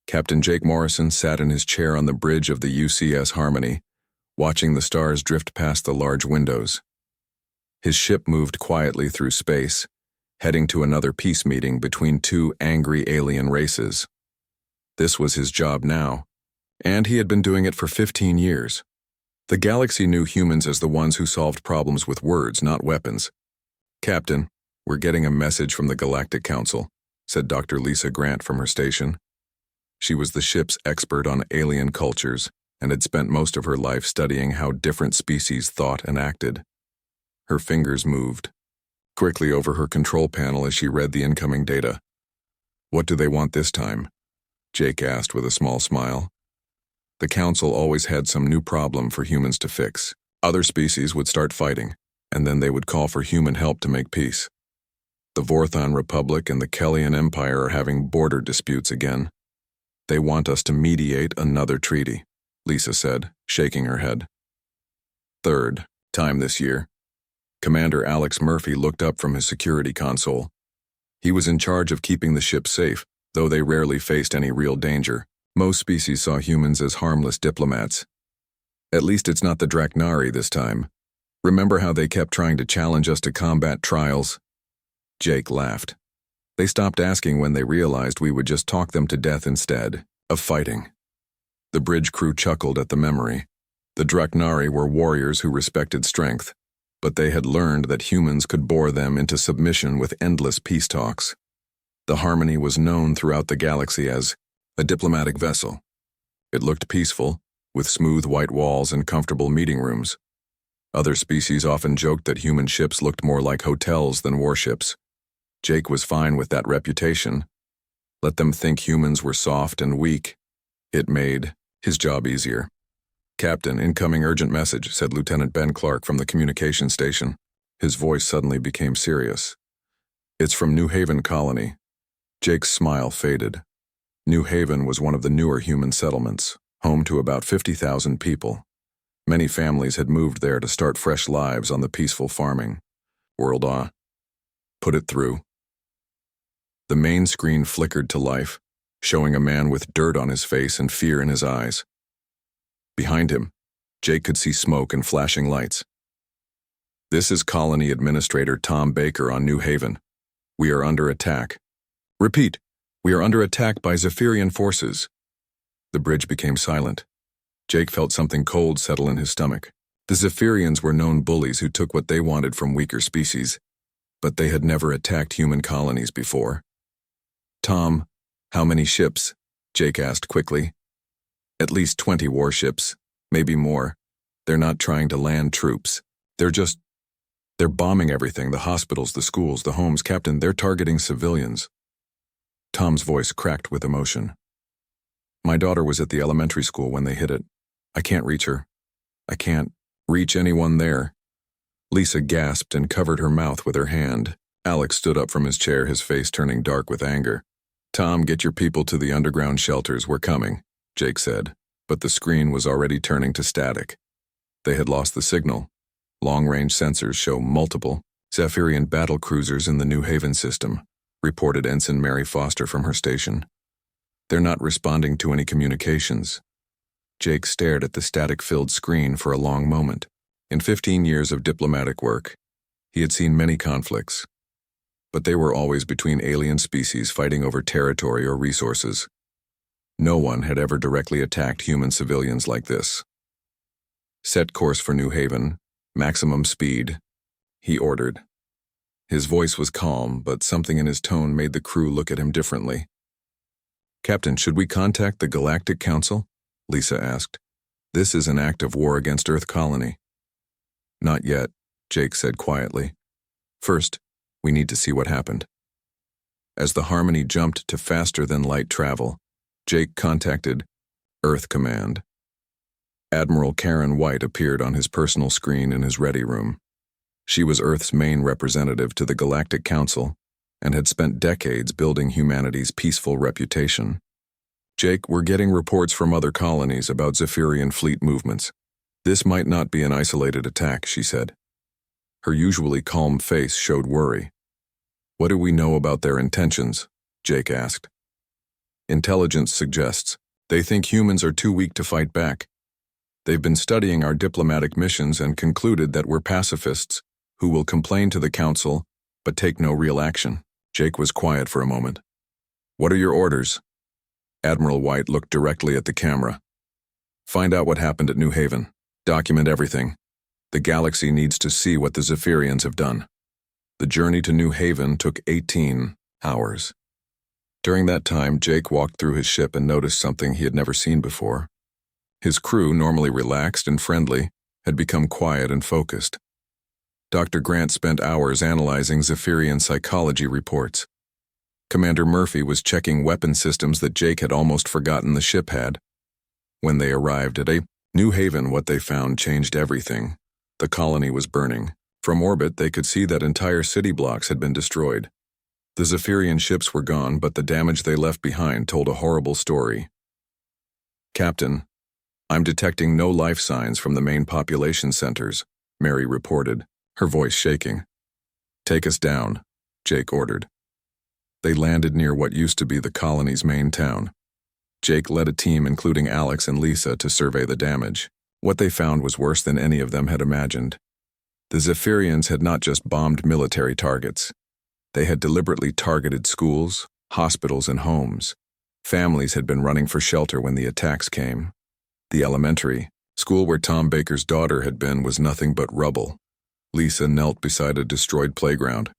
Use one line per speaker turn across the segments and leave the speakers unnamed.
Captain Jake Morrison sat in his chair on the bridge of the UCS Harmony, watching the stars drift past the large windows. His ship moved quietly through space, heading to another peace meeting between two angry alien races. This was his job now, and he had been doing it for 15 years. The galaxy knew humans as the ones who solved problems with words, not weapons. "Captain, we're getting a message from the Galactic Council," said Dr. Lisa Grant from her station. She was the ship's expert on alien cultures and had spent most of her life studying how different species thought and acted. Her fingers moved quickly over her control panel as she read the incoming data. "What do they want this time?" Jake asked with a small smile. The Council always had some new problem for humans to fix. Other species would start fighting, and then they would call for human help to make peace. The Vorthon Republic and the Kellian Empire are having border disputes again. "They want us to mediate another treaty," Lisa said, shaking her head. "Third time this year." Commander Alex Murphy looked up from his security console. He was in charge of keeping the ship safe, though they rarely faced any real danger. Most species saw humans as harmless diplomats. "At least it's not the Draknari this time. Remember how they kept trying to challenge us to combat trials?" Jake laughed. "They stopped asking when they realized we would just talk them to death instead of fighting." The bridge crew chuckled at the memory. The Draknari were warriors who respected strength, but they had learned that humans could bore them into submission with endless peace talks. The Harmony was known throughout the galaxy as a diplomatic vessel. It looked peaceful, with smooth white walls and comfortable meeting rooms. Other species often joked that human ships looked more like hotels than warships. Jake was fine with that reputation. Let them think humans were soft and weak. It made his job easier. "Captain, incoming urgent message," said Lieutenant Ben Clark from the communication station. His voice suddenly became serious. "It's from New Haven Colony." Jake's smile faded. New Haven was one of the newer human settlements, home to about 50,000 people. Many families had moved there to start fresh lives on the peaceful farming. World awe. "Put it through." The main screen flickered to life, showing a man with dirt on his face and fear in his eyes. Behind him, Jake could see smoke and flashing lights. "This is Colony Administrator Tom Baker on New Haven. We are under attack. Repeat, we are under attack by Zephyrian forces." The bridge became silent. Jake felt something cold settle in his stomach. The Zephyrians were known bullies who took what they wanted from weaker species, but they had never attacked human colonies before. "Tom, how many ships?" Jake asked quickly. "At least 20 warships, maybe more. They're not trying to land troops. They're bombing everything, the hospitals, the schools, the homes. Captain, they're targeting civilians." Tom's voice cracked with emotion. "My daughter was at the elementary school when they hit it. I can't reach her. I can't reach anyone there." Lisa gasped and covered her mouth with her hand. Alex stood up from his chair, his face turning dark with anger. "Tom, get your people to the underground shelters. We're coming," Jake said, but the screen was already turning to static. They had lost the signal. Long-range sensors show multiple Zephyrian battle cruisers in the New Haven system, reported Ensign Mary Foster from her station. "They're not responding to any communications." Jake stared at the static-filled screen for a long moment. In 15 years of diplomatic work, he had seen many conflicts, but they were always between alien species fighting over territory or resources. No one had ever directly attacked human civilians like this. "Set course for New Haven, maximum speed," he ordered. His voice was calm, but something in his tone made the crew look at him differently. "Captain, should we contact the Galactic Council?" Lisa asked. "This is an act of war against Earth Colony." "Not yet," Jake said quietly. "First, we need to see what happened." As the Harmony jumped to faster-than-light travel, Jake contacted Earth Command. Admiral Karen White appeared on his personal screen in his ready room. She was Earth's main representative to the Galactic Council and had spent decades building humanity's peaceful reputation. "Jake, we're getting reports from other colonies about Zephyrian fleet movements. This might not be an isolated attack," she said. Her usually calm face showed worry. "What do we know about their intentions?" Jake asked. Intelligence suggests they think humans are too weak to fight back. They've been studying our diplomatic missions and concluded that we're pacifists who will complain to the council but take no real action. Jake was quiet for a moment. What are your orders? Admiral White looked directly at the camera. Find out what happened at New Haven. Document everything. The galaxy needs to see what the Zephyrians have done. The journey to New Haven took 18 hours. During that time, Jake walked through his ship and noticed something he had never seen before. His crew, normally relaxed and friendly, had become quiet and focused. Dr. Grant spent hours analyzing Zephyrian psychology reports. Commander Murphy was checking weapon systems that Jake had almost forgotten the ship had. When they arrived at New Haven, what they found changed everything. The colony was burning. From orbit, they could see that entire city blocks had been destroyed. The Zephyrian ships were gone, but the damage they left behind told a horrible story. Captain, I'm detecting no life signs from the main population centers, Mary reported, her voice shaking. Take us down, Jake ordered. They landed near what used to be the colony's main town. Jake led a team including Alex and Lisa to survey the damage. What they found was worse than any of them had imagined. The Zephyrians had not just bombed military targets. They had deliberately targeted schools, hospitals, and homes. Families had been running for shelter when the attacks came. The elementary school where Tom Baker's daughter had been was nothing but rubble. Lisa knelt beside a destroyed playground,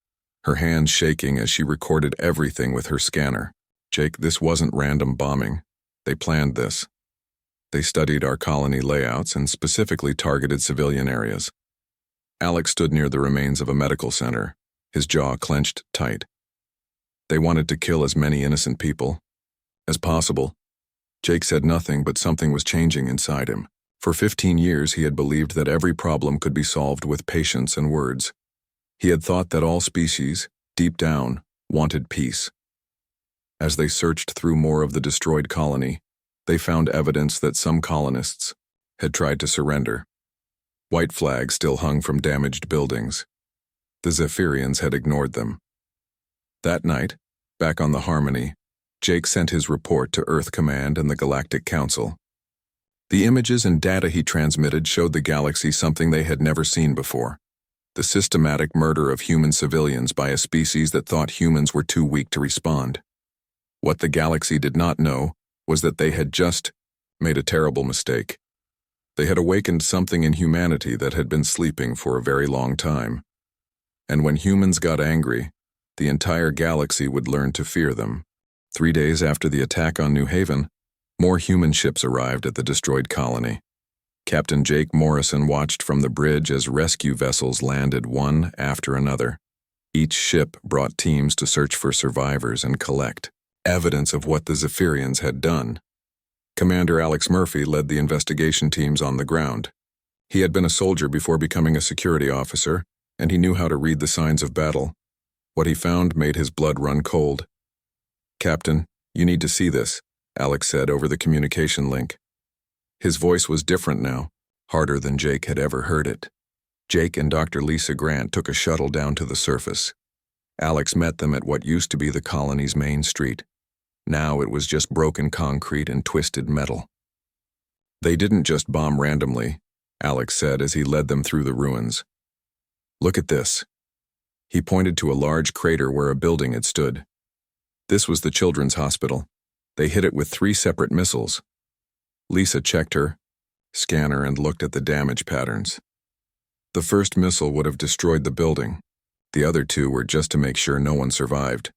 her hands shaking as she recorded everything with her scanner. Jake, this wasn't random bombing. They planned this. They studied our colony layouts and specifically targeted civilian areas. Alex stood near the remains of a medical center, his jaw clenched tight. They wanted to kill as many innocent people as possible. Jake said nothing, but something was changing inside him. For 15 years, he had believed that every problem could be solved with patience and words. He had thought that all species, deep down, wanted peace. As they searched through more of the destroyed colony, they found evidence that some colonists had tried to surrender. White flags still hung from damaged buildings. The Zephyrians had ignored them. That night, back on the Harmony, Jake sent his report to Earth Command and the Galactic Council. The images and data he transmitted showed the galaxy something they had never seen before: the systematic murder of human civilians by a species that thought humans were too weak to respond. What the galaxy did not know was that they had just made a terrible mistake. They had awakened something in humanity that had been sleeping for a very long time. And when humans got angry, the entire galaxy would learn to fear them. 3 days after the attack on New Haven, more human ships arrived at the destroyed colony. Captain Jake Morrison watched from the bridge as rescue vessels landed one after another. Each ship brought teams to search for survivors and collect evidence of what the Zephyrians had done. Commander Alex Murphy led the investigation teams on the ground. He had been a soldier before becoming a security officer, and he knew how to read the signs of battle. What he found made his blood run cold. "Captain, you need to see this," Alex said over the communication link. His voice was different now, harder than Jake had ever heard it. Jake and Dr. Lisa Grant took a shuttle down to the surface. Alex met them at what used to be the colony's main street. Now it was just broken concrete and twisted metal. "They didn't just bomb randomly," Alex said as he led them through the ruins. "Look at this." He pointed to a large crater where a building had stood. This was the children's hospital. They hit it with 3 separate missiles. Lisa checked her scanner and looked at the damage patterns. The first missile would have destroyed the building. The other 2 were just to make sure no one survived.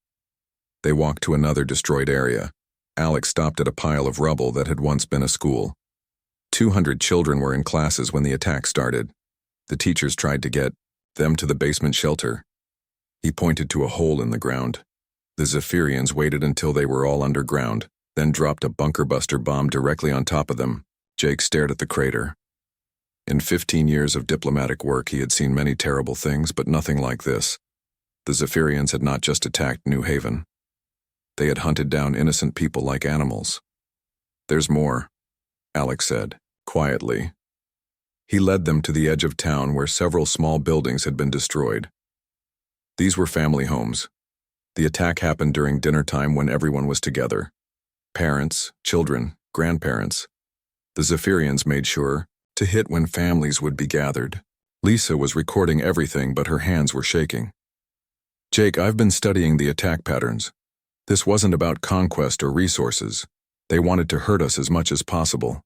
They walked to another destroyed area. Alex stopped at a pile of rubble that had once been a school. 200 children were in classes when the attack started. The teachers tried to get them to the basement shelter. He pointed to a hole in the ground. The Zephyrians waited until they were all underground, then dropped a bunker buster bomb directly on top of them. Jake stared at the crater. In 15 years of diplomatic work, he had seen many terrible things, but nothing like this. The Zephyrians had not just attacked New Haven. They had hunted down innocent people like animals. "There's more," Alex said, quietly. He led them to the edge of town where several small buildings had been destroyed. These were family homes. The attack happened during dinner time when everyone was together. Parents, children, grandparents. The Zephyrians made sure to hit when families would be gathered. Lisa was recording everything, but her hands were shaking. Jake, I've been studying the attack patterns. This wasn't about conquest or resources. They wanted to hurt us as much as possible.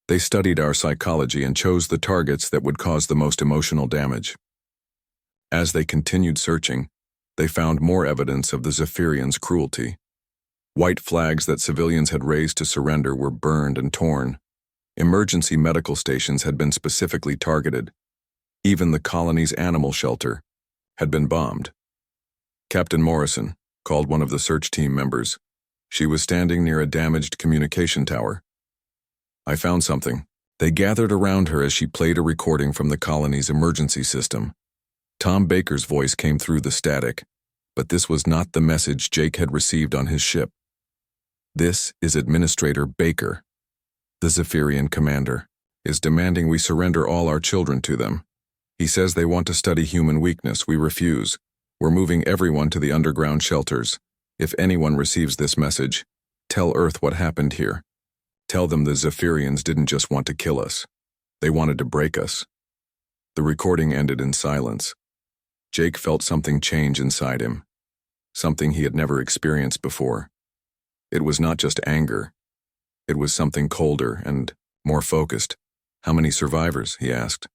They studied our psychology and chose the targets that would cause the most emotional damage. As they continued searching, they found more evidence of the Zephyrians' cruelty. White flags that civilians had raised to surrender were burned and torn. Emergency medical stations had been specifically targeted. Even the colony's animal shelter had been bombed. Captain Morrison called one of the search team members. She was standing near a damaged communication tower. I found something. They gathered around her as she played a recording from the colony's emergency system. Tom Baker's voice came through the static, but this was not the message Jake had received on his ship. This is Administrator Baker. The Zephyrian commander is demanding we surrender all our children to them. He says they want to study human weakness. We refuse. We're moving everyone to the underground shelters. If anyone receives this message, tell Earth what happened here. Tell them the Zephyrians didn't just want to kill us. They wanted to break us. The recording ended in silence. Jake felt something change inside him. Something he had never experienced before. It was not just anger. It was something colder and more focused. How many survivors? He asked.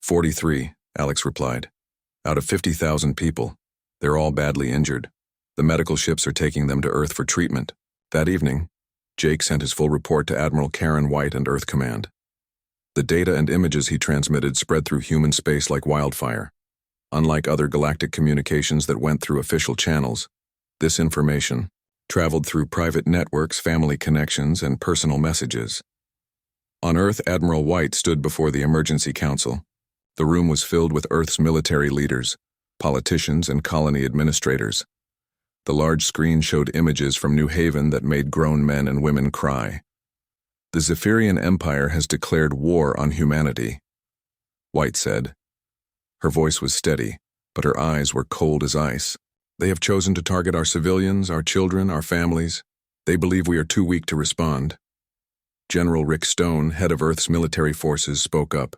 43, Alex replied. Out of 50,000 people. They're all badly injured. The medical ships are taking them to Earth for treatment. That evening, Jake sent his full report to Admiral Karen White and Earth Command. The data and images he transmitted spread through human space like wildfire. Unlike other galactic communications that went through official channels, this information traveled through private networks, family connections, and personal messages. On Earth, Admiral White stood before the Emergency Council. The room was filled with Earth's military leaders, politicians, and colony administrators. The large screen showed images from New Haven that made grown men and women cry. The Zephyrian Empire has declared war on humanity, White said. Her voice was steady, but her eyes were cold as ice. They have chosen to target our civilians, our children, our families. They believe we are too weak to respond. General Rick Stone, head of Earth's military forces, spoke up.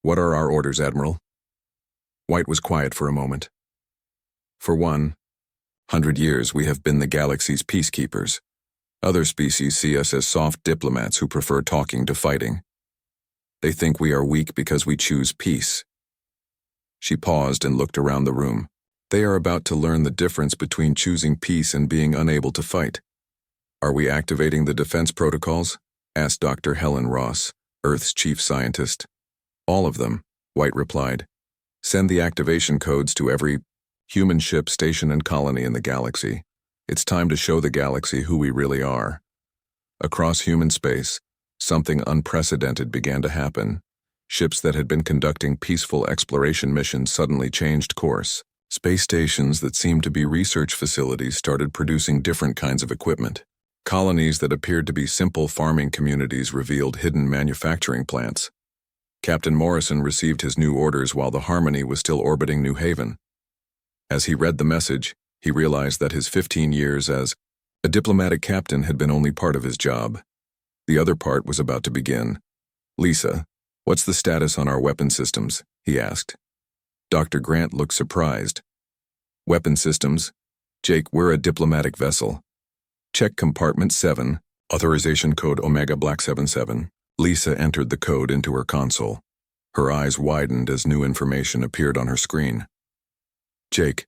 What are our orders, Admiral? White was quiet for a moment. For 100 years, we have been the galaxy's peacekeepers. Other species see us as soft diplomats who prefer talking to fighting. They think we are weak because we choose peace. She paused and looked around the room. They are about to learn the difference between choosing peace and being unable to fight. Are we activating the defense protocols? Asked Dr. Helen Ross, Earth's chief scientist. All of them, White replied. Send the activation codes to every human ship, station, and colony in the galaxy. It's time to show the galaxy who we really are. Across human space, something unprecedented began to happen. Ships that had been conducting peaceful exploration missions suddenly changed course. Space stations that seemed to be research facilities started producing different kinds of equipment. Colonies that appeared to be simple farming communities revealed hidden manufacturing plants. Captain Morrison received his new orders while the Harmony was still orbiting New Haven. As he read the message, he realized that his 15 years as a diplomatic captain had been only part of his job. The other part was about to begin. Lisa, what's the status on our weapon systems? He asked. Dr. Grant looked surprised. Weapon systems? Jake, we're a diplomatic vessel. Check compartment 7, authorization code Omega Black 77. Lisa entered the code into her console. Her eyes widened as new information appeared on her screen. Jake,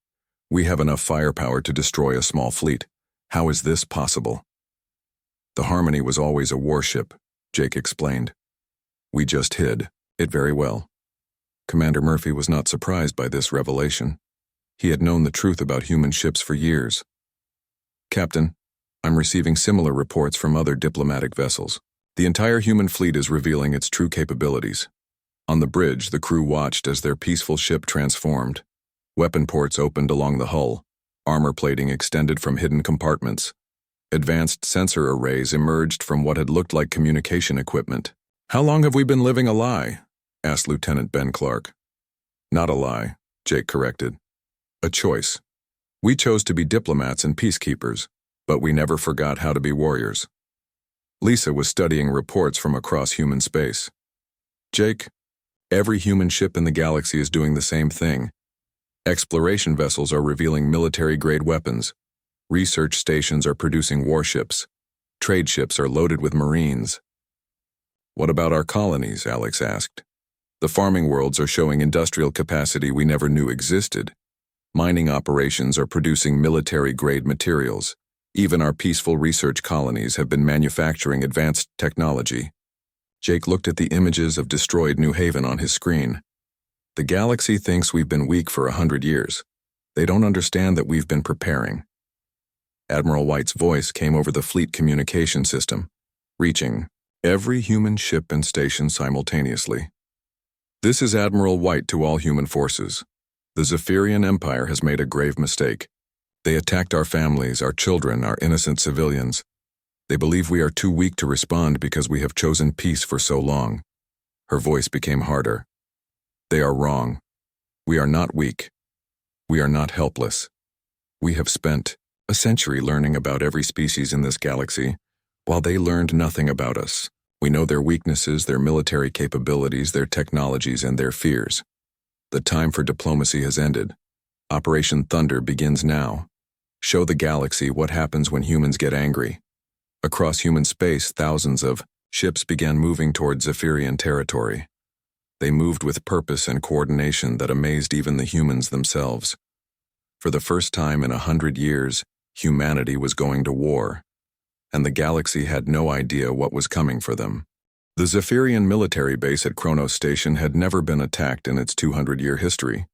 we have enough firepower to destroy a small fleet. How is this possible? The Harmony was always a warship, Jake explained. We just hid it very well. Commander Murphy was not surprised by this revelation. He had known the truth about human ships for years. Captain, I'm receiving similar reports from other diplomatic vessels. The entire human fleet is revealing its true capabilities. On the bridge, the crew watched as their peaceful ship transformed. Weapon ports opened along the hull. Armor plating extended from hidden compartments. Advanced sensor arrays emerged from what had looked like communication equipment. How long have we been living a lie? Asked Lieutenant Ben Clark. Not a lie, Jake corrected. A choice. We chose to be diplomats and peacekeepers. But we never forgot how to be warriors. Lisa was studying reports from across human space. Jake, every human ship in the galaxy is doing the same thing. Exploration vessels are revealing military-grade weapons. Research stations are producing warships. Trade ships are loaded with marines. What about our colonies? Alex asked. The farming worlds are showing industrial capacity we never knew existed. Mining operations are producing military-grade materials. Even our peaceful research colonies have been manufacturing advanced technology. Jake looked at the images of destroyed New Haven on his screen. The galaxy thinks we've been weak for 100 years. They don't understand that we've been preparing. Admiral White's voice came over the fleet communication system, reaching every human ship and station simultaneously. This is Admiral White to all human forces. The Zephyrian Empire has made a grave mistake. They attacked our families, our children, our innocent civilians. They believe we are too weak to respond because we have chosen peace for so long. Her voice became harder. They are wrong. We are not weak. We are not helpless. We have spent a century learning about every species in this galaxy, while they learned nothing about us. We know their weaknesses, their military capabilities, their technologies, and their fears. The time for diplomacy has ended. Operation Thunder begins now. Show the galaxy what happens when humans get angry. Across human space, thousands of ships began moving toward Zephyrian territory. They moved with purpose and coordination that amazed even the humans themselves. For the first time in 100 years, humanity was going to war, and the galaxy had no idea what was coming for them. The Zephyrian military base at Kronos Station had never been attacked in its 200-year history.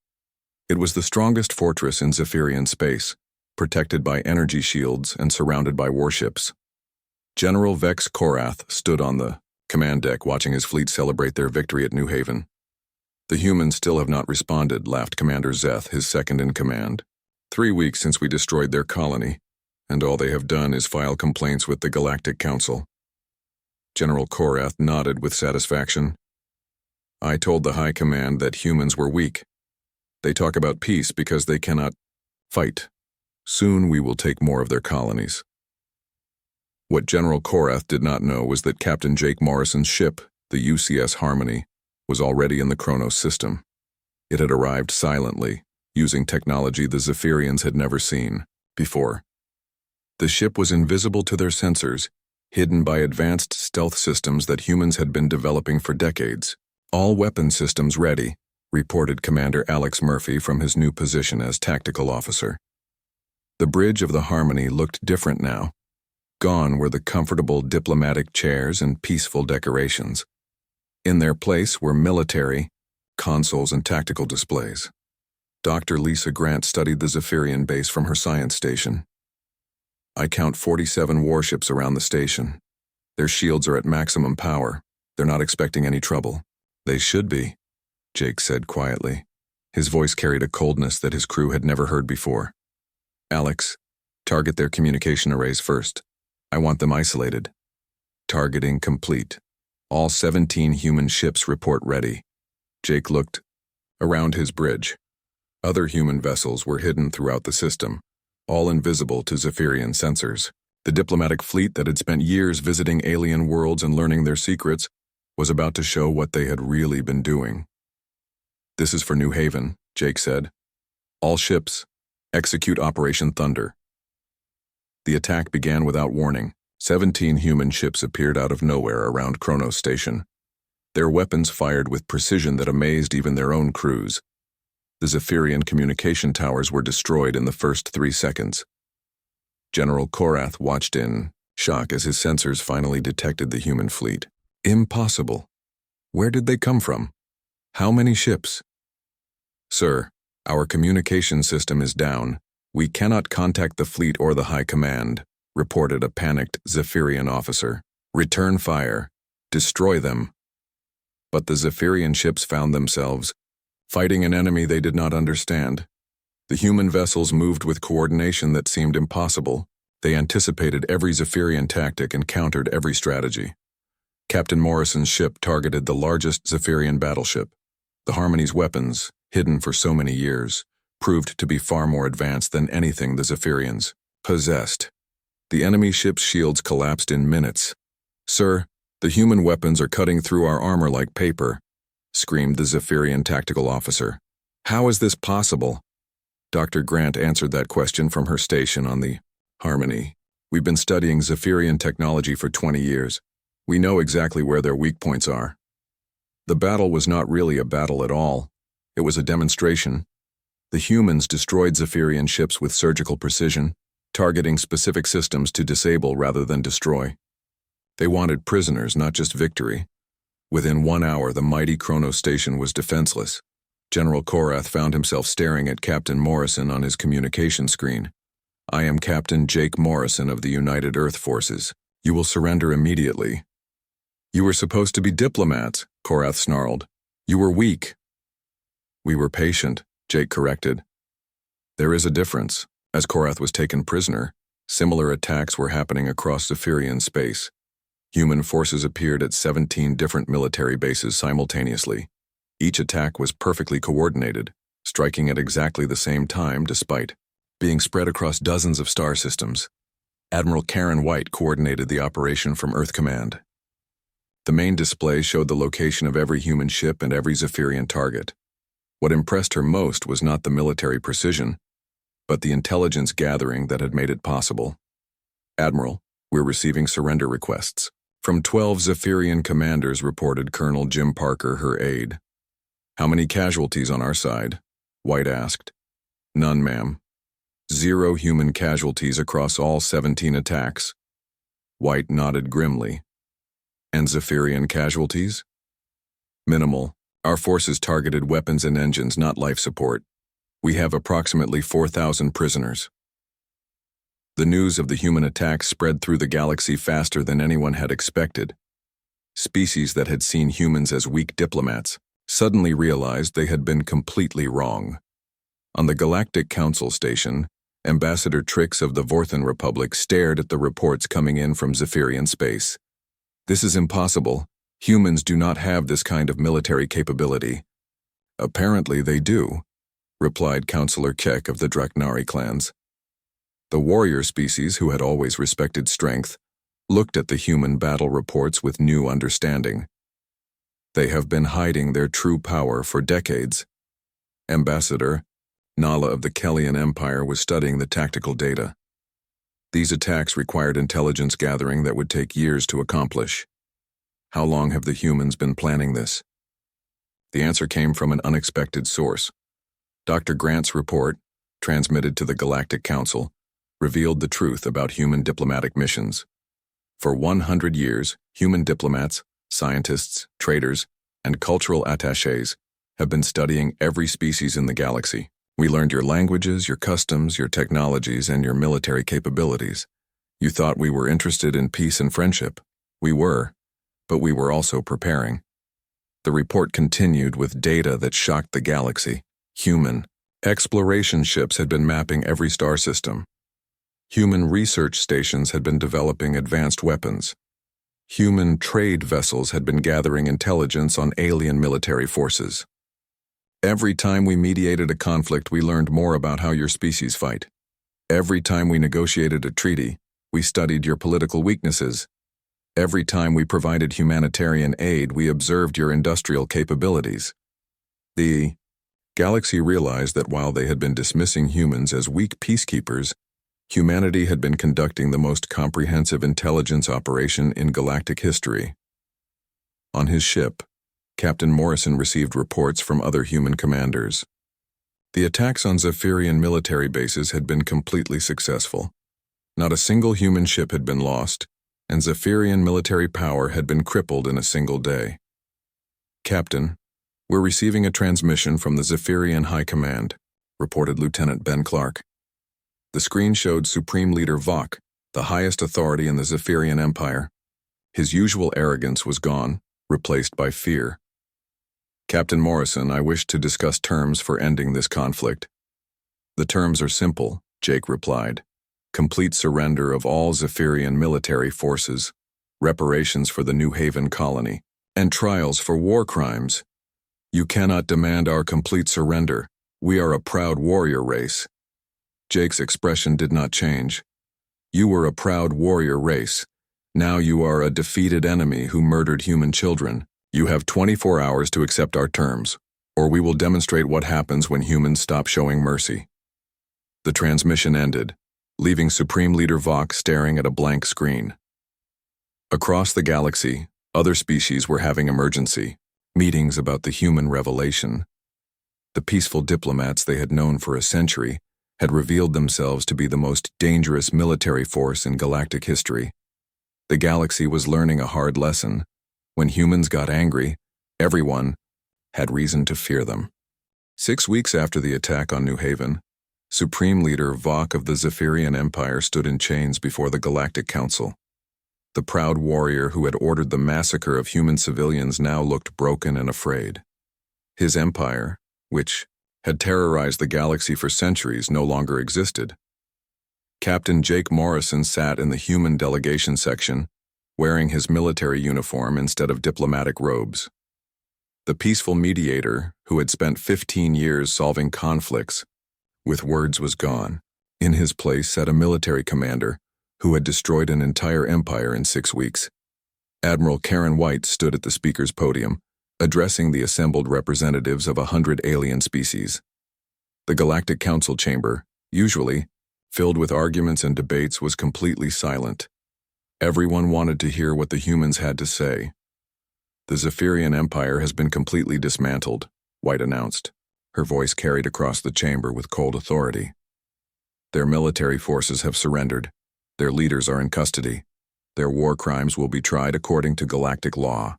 It was the strongest fortress in Zephyrian space, protected by energy shields and surrounded by warships. General Vex Korath stood on the command deck watching his fleet celebrate their victory at New Haven. The humans still have not responded, laughed Commander Zeth, his second-in-command. 3 weeks since we destroyed their colony, and all they have done is file complaints with the Galactic Council. General Korath nodded with satisfaction. I told the High Command that humans were weak. They talk about peace because they cannot fight. Soon we will take more of their colonies. What General Korath did not know was that Captain Jake Morrison's ship, the UCS Harmony, was already in the Kronos system. It had arrived silently, using technology the Zephyrians had never seen before. The ship was invisible to their sensors, hidden by advanced stealth systems that humans had been developing for decades. All weapon systems ready, reported Commander Alex Murphy from his new position as tactical officer. The bridge of the Harmony looked different now. Gone were the comfortable diplomatic chairs and peaceful decorations. In their place were military, consoles, and tactical displays. Dr. Lisa Grant studied the Zephyrian base from her science station. I count 47 warships around the station. Their shields are at maximum power. They're not expecting any trouble. They should be, Jake said quietly. His voice carried a coldness that his crew had never heard before. Alex, target their communication arrays first. I want them isolated. Targeting complete. All 17 human ships report ready. Jake looked around his bridge. Other human vessels were hidden throughout the system, all invisible to Zephyrian sensors. The diplomatic fleet that had spent years visiting alien worlds and learning their secrets was about to show what they had really been doing. This is for New Haven, Jake said. All ships, execute Operation Thunder. The attack began without warning. 17 human ships appeared out of nowhere around Kronos Station. Their weapons fired with precision that amazed even their own crews. The Zephyrian communication towers were destroyed in the first 3 seconds. General Korath watched in shock as his sensors finally detected the human fleet. Impossible. Where did they come from? How many ships? Sir, our communication system is down. We cannot contact the fleet or the High Command, reported a panicked Zephyrian officer. Return fire. Destroy them. But the Zephyrian ships found themselves fighting an enemy they did not understand. The human vessels moved with coordination that seemed impossible. They anticipated every Zephyrian tactic and countered every strategy. Captain Morrison's ship targeted the largest Zephyrian battleship. The Harmony's weapons, hidden for so many years, proved to be far more advanced than anything the Zephyrians possessed. The enemy ship's shields collapsed in minutes. "Sir, the human weapons are cutting through our armor like paper," screamed the Zephyrian tactical officer. "How is this possible?" Dr. Grant answered that question from her station on the Harmony. "We've been studying Zephyrian technology for 20 years. We know exactly where their weak points are." The battle was not really a battle at all. It was a demonstration. The humans destroyed Zephyrian ships with surgical precision, targeting specific systems to disable rather than destroy. They wanted prisoners, not just victory. Within 1 hour, the mighty Kronos station was defenseless. General Korath found himself staring at Captain Morrison on his communication screen. "I am Captain Jake Morrison of the United Earth Forces. You will surrender immediately." "You were supposed to be diplomats," Korath snarled. "You were weak." "We were patient," Jake corrected. There is a difference. As Korath was taken prisoner, similar attacks were happening across Zephyrian space. Human forces appeared at 17 different military bases simultaneously. Each attack was perfectly coordinated, striking at exactly the same time despite being spread across dozens of star systems. Admiral Karen White coordinated the operation from Earth Command. The main display showed the location of every human ship and every Zephyrian target. What impressed her most was not the military precision, but the intelligence gathering that had made it possible. "Admiral, we're receiving surrender requests." From 12 Zephyrian commanders, reported Colonel Jim Parker, her aide. "How many casualties on our side?" White asked. "None, ma'am. 0 human casualties across all 17 attacks." White nodded grimly. "And Zephyrian casualties?" "Minimal. Our forces targeted weapons and engines, not life support. We have approximately 4,000 prisoners." The news of the human attacks spread through the galaxy faster than anyone had expected. Species that had seen humans as weak diplomats suddenly realized they had been completely wrong. On the Galactic Council station, Ambassador Trix of the Vorthan Republic stared at the reports coming in from Zephyrian space. "This is impossible. Humans do not have this kind of military capability." "Apparently they do," replied Councillor Kek of the Draknari clans. The warrior species, who had always respected strength, looked at the human battle reports with new understanding. "They have been hiding their true power for decades." Ambassador Nala of the Kellian Empire was studying the tactical data. These attacks required intelligence gathering that would take years to accomplish. "How long have the humans been planning this?" The answer came from an unexpected source. Dr. Grant's report, transmitted to the Galactic Council, revealed the truth about human diplomatic missions. For 100 years, human diplomats, scientists, traders, and cultural attachés have been studying every species in the galaxy. "We learned your languages, your customs, your technologies, and your military capabilities. You thought we were interested in peace and friendship. We were, but we were also preparing." The report continued with data that shocked the galaxy. Human exploration ships had been mapping every star system. Human research stations had been developing advanced weapons. Human trade vessels had been gathering intelligence on alien military forces. "Every time we mediated a conflict, we learned more about how your species fight. Every time we negotiated a treaty, we studied your political weaknesses. Every time we provided humanitarian aid, we observed your industrial capabilities." The galaxy realized that while they had been dismissing humans as weak peacekeepers, humanity had been conducting the most comprehensive intelligence operation in galactic history. On his ship, Captain Morrison received reports from other human commanders. The attacks on Zephyrian military bases had been completely successful. Not a single human ship had been lost, and Zephyrian military power had been crippled in a single day. "Captain, we're receiving a transmission from the Zephyrian High Command," reported Lieutenant Ben Clark. The screen showed Supreme Leader Vok, the highest authority in the Zephyrian Empire. His usual arrogance was gone, replaced by fear. "Captain Morrison, I wish to discuss terms for ending this conflict." "The terms are simple," Jake replied. "Complete surrender of all Zephyrian military forces, reparations for the New Haven colony, and trials for war crimes. You cannot demand our complete surrender. We are a proud warrior race." Jake's expression did not change. You were a proud warrior race. Now you are a defeated enemy who murdered human children. You have 24 hours to accept our terms, or we will demonstrate what happens when humans stop showing mercy." The transmission ended, leaving Supreme Leader Vok staring at a blank screen. Across the galaxy, other species were having emergency meetings about the human revelation. The peaceful diplomats they had known for a century had revealed themselves to be the most dangerous military force in galactic history. The galaxy was learning a hard lesson. When humans got angry, everyone had reason to fear them. 6 weeks after the attack on New Haven, Supreme Leader Vok of the Zephyrian Empire stood in chains before the Galactic Council. The proud warrior who had ordered the massacre of human civilians now looked broken and afraid. His empire, which had terrorized the galaxy for centuries, no longer existed. Captain Jake Morrison sat in the human delegation section, wearing his military uniform instead of diplomatic robes. The peaceful mediator, who had spent 15 years solving conflicts with words, was gone. In his place sat a military commander who had destroyed an entire empire in 6 weeks. Admiral Karen White stood at the speaker's podium, addressing the assembled representatives of 100 alien species. The Galactic Council chamber, usually filled with arguments and debates, was completely silent. Everyone wanted to hear what the humans had to say. "The Zephyrian Empire has been completely dismantled," White announced. Her voice carried across the chamber with cold authority. "Their military forces have surrendered. Their leaders are in custody. Their war crimes will be tried according to galactic law."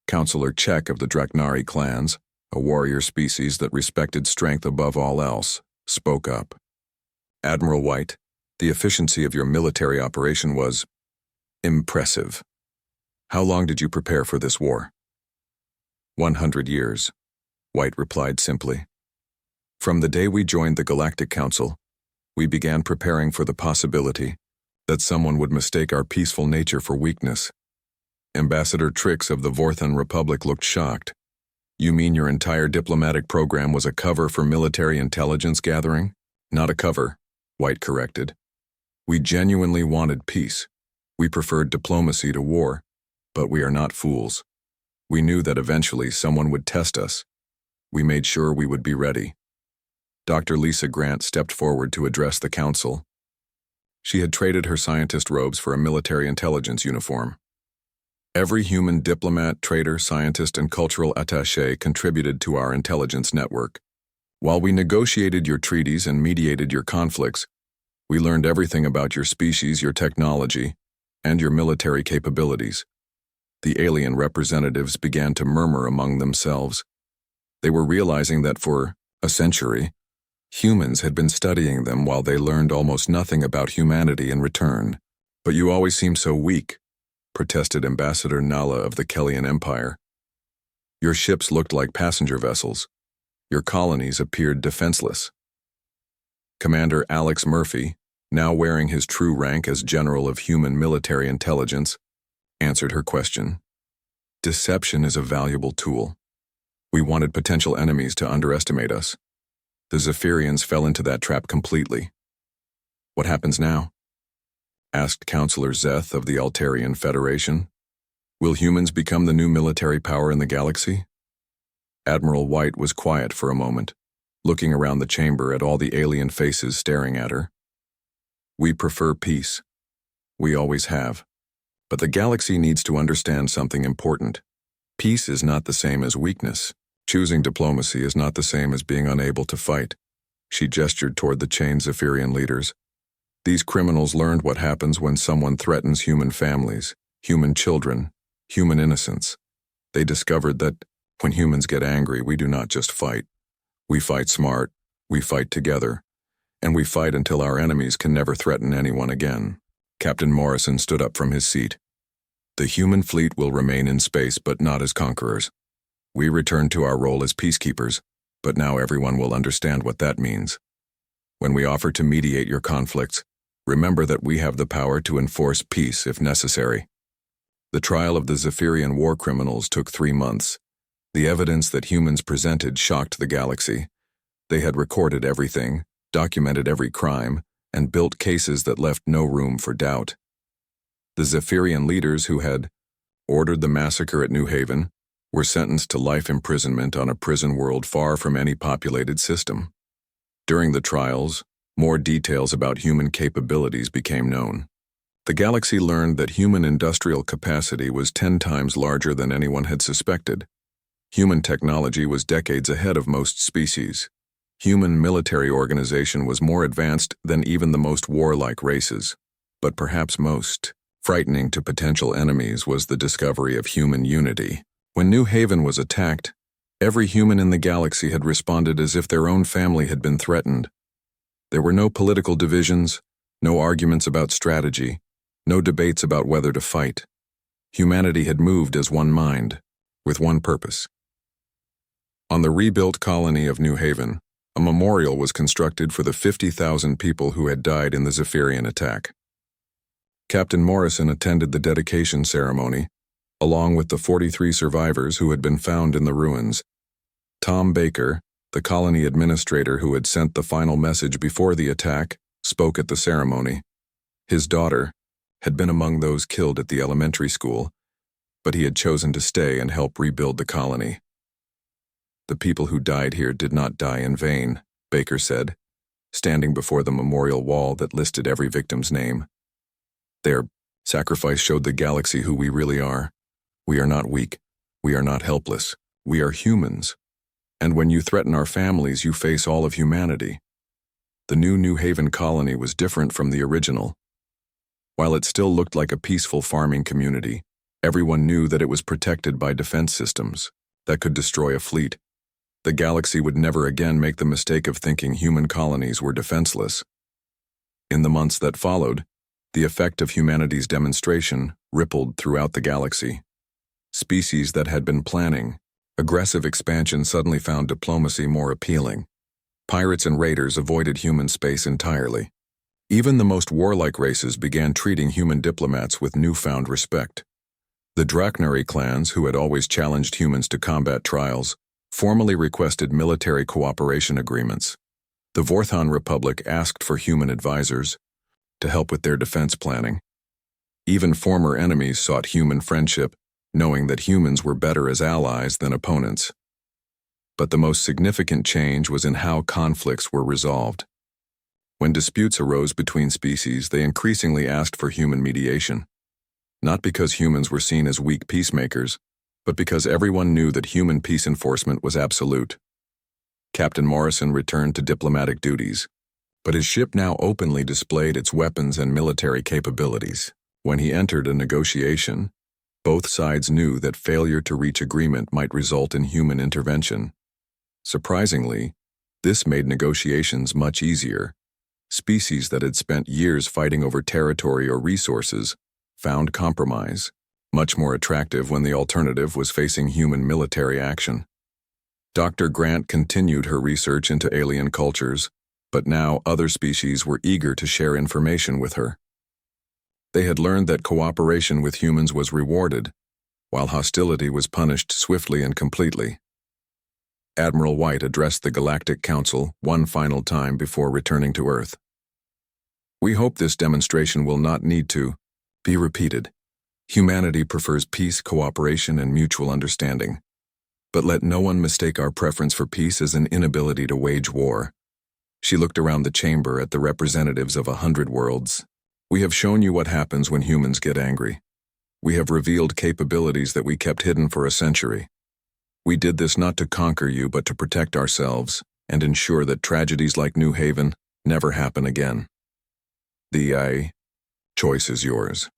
Councillor Czech of the Draknari clans, a warrior species that respected strength above all else, spoke up. "Admiral White, the efficiency of your military operation was impressive. How long did you prepare for this war?" 100 years, White replied simply. "From the day we joined the Galactic Council, we began preparing for the possibility that someone would mistake our peaceful nature for weakness." Ambassador Trix of the Vorthan Republic looked shocked. "You mean your entire diplomatic program was a cover for military intelligence gathering?" "Not a cover," White corrected. "We genuinely wanted peace. We preferred diplomacy to war, but we are not fools. We knew that eventually someone would test us. We made sure we would be ready." Dr. Lisa Grant stepped forward to address the council. She had traded her scientist robes for a military intelligence uniform. "Every human diplomat, trader, scientist, and cultural attaché contributed to our intelligence network. While we negotiated your treaties and mediated your conflicts, we learned everything about your species, your technology, and your military capabilities." The alien representatives began to murmur among themselves. They were realizing that for a century, humans had been studying them while they learned almost nothing about humanity in return. "But you always seem so weak," protested Ambassador Nala of the Kellian Empire. "Your ships looked like passenger vessels. Your colonies appeared defenseless." Commander Alex Murphy, now wearing his true rank as General of Human Military Intelligence, answered her question. "Deception is a valuable tool. We wanted potential enemies to underestimate us. The Zephyrians fell into that trap completely." "What happens now?" asked Councillor Zeth of the Altarian Federation. "Will humans become the new military power in the galaxy?" Admiral White was quiet for a moment, looking around the chamber at all the alien faces staring at her. "We prefer peace. We always have. But the galaxy needs to understand something important. Peace is not the same as weakness. Choosing diplomacy is not the same as being unable to fight." She gestured toward the chained Zephyrian leaders. "These criminals learned what happens when someone threatens human families, human children, human innocence. They discovered that when humans get angry, we do not just fight. We fight smart, we fight together, and we fight until our enemies can never threaten anyone again." Captain Morrison stood up from his seat. "The human fleet will remain in space, but not as conquerors. We return to our role as peacekeepers, but now everyone will understand what that means. When we offer to mediate your conflicts, remember that we have the power to enforce peace if necessary." The trial of the Zephyrian war criminals took 3 months. The evidence that humans presented shocked the galaxy. They had recorded everything, documented every crime, and built cases that left no room for doubt. The Zephyrian leaders who had ordered the massacre at New Haven were sentenced to life imprisonment on a prison world far from any populated system. During the trials, more details about human capabilities became known. The galaxy learned that human industrial capacity was 10 times larger than anyone had suspected. Human technology was decades ahead of most species. Human military organization was more advanced than even the most warlike races. But perhaps most frightening to potential enemies was the discovery of human unity. When New Haven was attacked, every human in the galaxy had responded as if their own family had been threatened. There were no political divisions, no arguments about strategy, no debates about whether to fight. Humanity had moved as one mind, with one purpose. On the rebuilt colony of New Haven, a memorial was constructed for the 50,000 people who had died in the Zephyrian attack. Captain Morrison attended the dedication ceremony, along with the 43 survivors who had been found in the ruins. Tom Baker, the colony administrator who had sent the final message before the attack, spoke at the ceremony. His daughter had been among those killed at the elementary school, but he had chosen to stay and help rebuild the colony. "The people who died here did not die in vain," Baker said, standing before the memorial wall that listed every victim's name. "Their sacrifice showed the galaxy who we really are. We are not weak. We are not helpless. We are humans. And when you threaten our families, you face all of humanity." The New Haven colony was different from the original. While it still looked like a peaceful farming community, everyone knew that it was protected by defense systems that could destroy a fleet. The galaxy would never again make the mistake of thinking human colonies were defenseless. In the months that followed, the effect of humanity's demonstration rippled throughout the galaxy. Species that had been planning aggressive expansion suddenly found diplomacy more appealing. Pirates and raiders avoided human space entirely. Even the most warlike races began treating human diplomats with newfound respect. The Draknari clans, who had always challenged humans to combat trials, formally requested military cooperation agreements. The Vorthon Republic asked for human advisors to help with their defense planning. Even former enemies sought human friendship, knowing that humans were better as allies than opponents. But the most significant change was in how conflicts were resolved. When disputes arose between species, they increasingly asked for human mediation. Not because humans were seen as weak peacemakers, but because everyone knew that human peace enforcement was absolute. Captain Morrison returned to diplomatic duties, but his ship now openly displayed its weapons and military capabilities. When he entered a negotiation, both sides knew that failure to reach agreement might result in human intervention. Surprisingly, this made negotiations much easier. Species that had spent years fighting over territory or resources found compromise much more attractive when the alternative was facing human military action. Dr. Grant continued her research into alien cultures, but now other species were eager to share information with her. They had learned that cooperation with humans was rewarded, while hostility was punished swiftly and completely. Admiral White addressed the Galactic Council one final time before returning to Earth. "We hope this demonstration will not need to be repeated. Humanity prefers peace, cooperation, and mutual understanding. But let no one mistake our preference for peace as an inability to wage war." She looked around the chamber at the representatives of 100 worlds. "We have shown you what happens when humans get angry. We have revealed capabilities that we kept hidden for a century. We did this not to conquer you, but to protect ourselves and ensure that tragedies like New Haven never happen again. The choice is yours.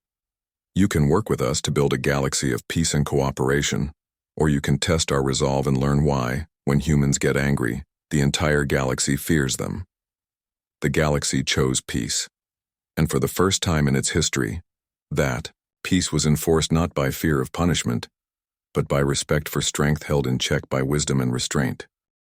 You can work with us to build a galaxy of peace and cooperation, or you can test our resolve and learn why, when humans get angry, the entire galaxy fears them." The galaxy chose peace, and for the first time in its history, that peace was enforced not by fear of punishment, but by respect for strength held in check by wisdom and restraint.